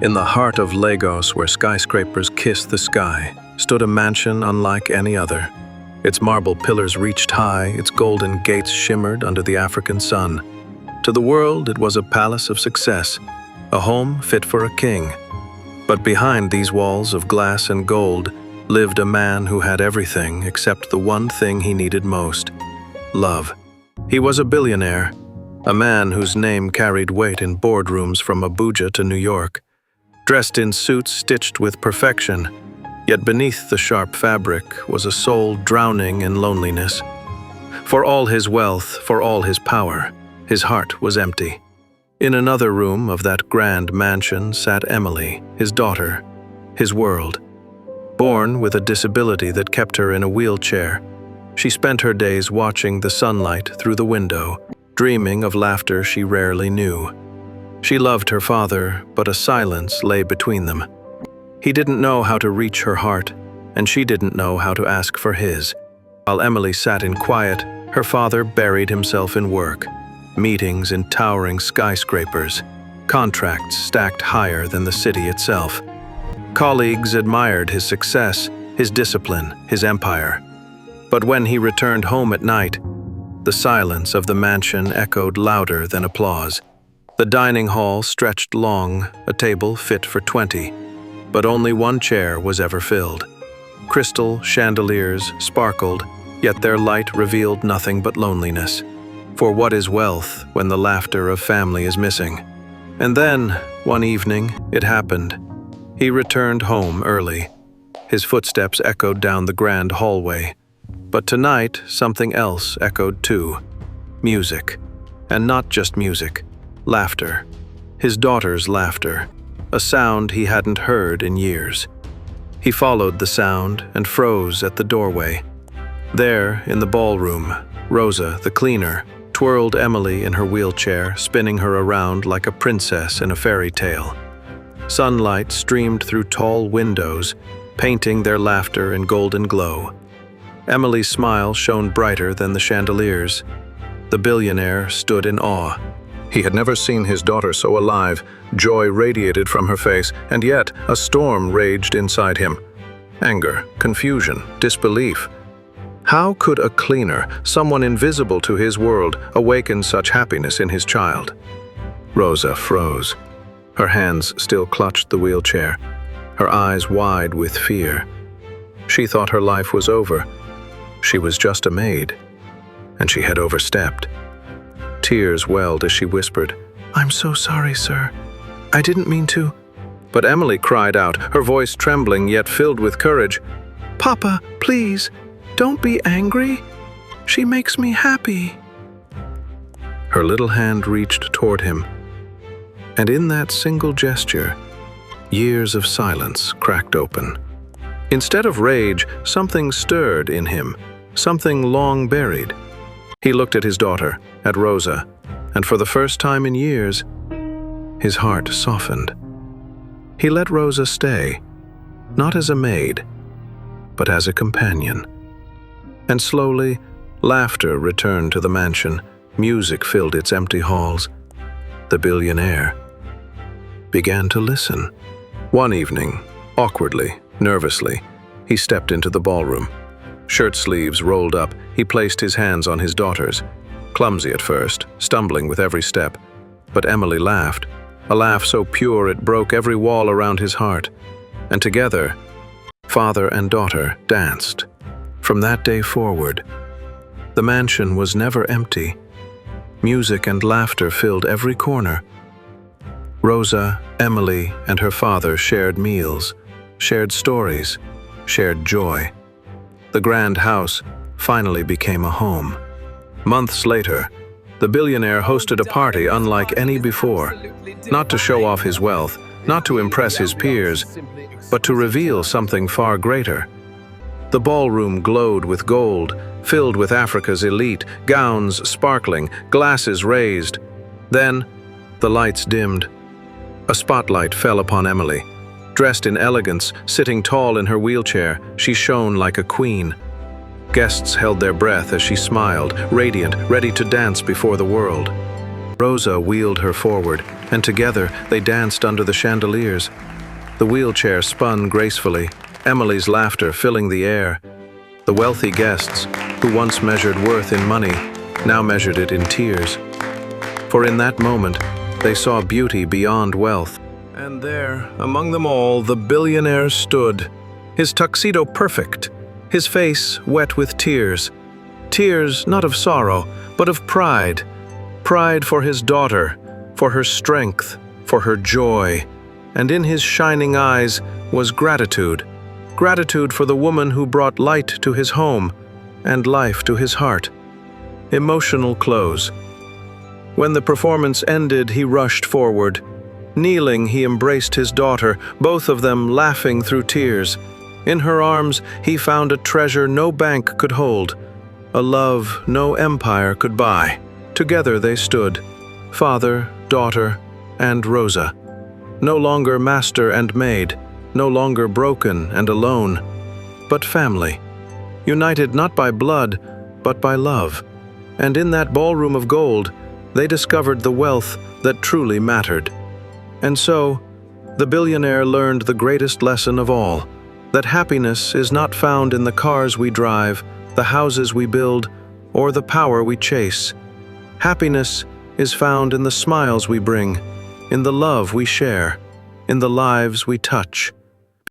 In the heart of Lagos, where skyscrapers kiss the sky, stood a mansion unlike any other. Its marble pillars reached high, its golden gates shimmered under the African sun. To the world, it was a palace of success, a home fit for a king. But behind these walls of glass and gold lived a man who had everything except the one thing he needed most: love. He was a billionaire, a man whose name carried weight in boardrooms from Abuja to New York. Dressed in suits stitched with perfection, yet beneath the sharp fabric was a soul drowning in loneliness. For all his wealth, for all his power, his heart was empty. In another room of that grand mansion sat Emily, his daughter, his world. Born with a disability that kept her in a wheelchair, she spent her days watching the sunlight through the window, dreaming of laughter she rarely knew. She loved her father, but a silence lay between them. He didn't know how to reach her heart, and she didn't know how to ask for his. While Emily sat in quiet, her father buried himself in work. Meetings in towering skyscrapers, contracts stacked higher than the city itself. Colleagues admired his success, his discipline, his empire. But when he returned home at night, the silence of the mansion echoed louder than applause. The dining hall stretched long, a table fit for 20, but only one chair was ever filled. Crystal chandeliers sparkled, yet their light revealed nothing but loneliness. For what is wealth when the laughter of family is missing? And then, one evening, it happened. He returned home early. His footsteps echoed down the grand hallway. But tonight, something else echoed too. Music. And not just music. Laughter. His daughter's laughter. A sound he hadn't heard in years. He followed the sound and froze at the doorway. There, in the ballroom, Rosa, the cleaner, twirled Emily in her wheelchair, spinning her around like a princess in a fairy tale. Sunlight streamed through tall windows, painting their laughter in golden glow. Emily's smile shone brighter than the chandeliers. The billionaire stood in awe. He had never seen his daughter so alive. Joy radiated from her face, and yet a storm raged inside him. Anger, confusion, disbelief. How could a cleaner, someone invisible to his world, awaken such happiness in his child? Rosa froze. Her hands still clutched the wheelchair, her eyes wide with fear. She thought her life was over. She was just a maid, and she had overstepped. Tears welled as she whispered, "I'm so sorry, sir. I didn't mean to." But Emily cried out, her voice trembling yet filled with courage, "Papa, please, don't be angry. She makes me happy." Her little hand reached toward him, and in that single gesture, years of silence cracked open. Instead of rage, something stirred in him, something long buried. He looked at his daughter, at Rosa, and for the first time in years, his heart softened. He let Rosa stay, not as a maid, but as a companion. And slowly, laughter returned to the mansion. Music filled its empty halls. The billionaire began to listen. One evening, awkwardly, nervously, he stepped into the ballroom. Shirt sleeves rolled up, he placed his hands on his daughter's. Clumsy at first, stumbling with every step. But Emily laughed, a laugh so pure it broke every wall around his heart. And together, father and daughter danced. From that day forward, the mansion was never empty. Music and laughter filled every corner. Rosa, Emily, and her father shared meals, shared stories, shared joy. The grand house finally became a home. Months later, the billionaire hosted a party unlike any before, not to show off his wealth, not to impress his peers, but to reveal something far greater. The ballroom glowed with gold, filled with Africa's elite, gowns sparkling, glasses raised. Then, the lights dimmed. A spotlight fell upon Emily. Dressed in elegance, sitting tall in her wheelchair, she shone like a queen. Guests held their breath as she smiled, radiant, ready to dance before the world. Rosa wheeled her forward, and together they danced under the chandeliers. The wheelchair spun gracefully, Emily's laughter filling the air. The wealthy guests, who once measured worth in money, now measured it in tears. For in that moment, they saw beauty beyond wealth. And there, among them all, the billionaire stood, his tuxedo perfect, his face wet with tears. Tears not of sorrow, but of pride. Pride for his daughter, for her strength, for her joy. And in his shining eyes was gratitude. Gratitude for the woman who brought light to his home and life to his heart. Emotional close. When the performance ended, he rushed forward. Kneeling, he embraced his daughter, both of them laughing through tears. In her arms, he found a treasure no bank could hold, a love no empire could buy. Together they stood, father, daughter, and Rosa. No longer master and maid, no longer broken and alone, but family, united not by blood, but by love. And in that ballroom of gold, they discovered the wealth that truly mattered. And so, the billionaire learned the greatest lesson of all, that happiness is not found in the cars we drive, the houses we build, or the power we chase. Happiness is found in the smiles we bring, in the love we share, in the lives we touch.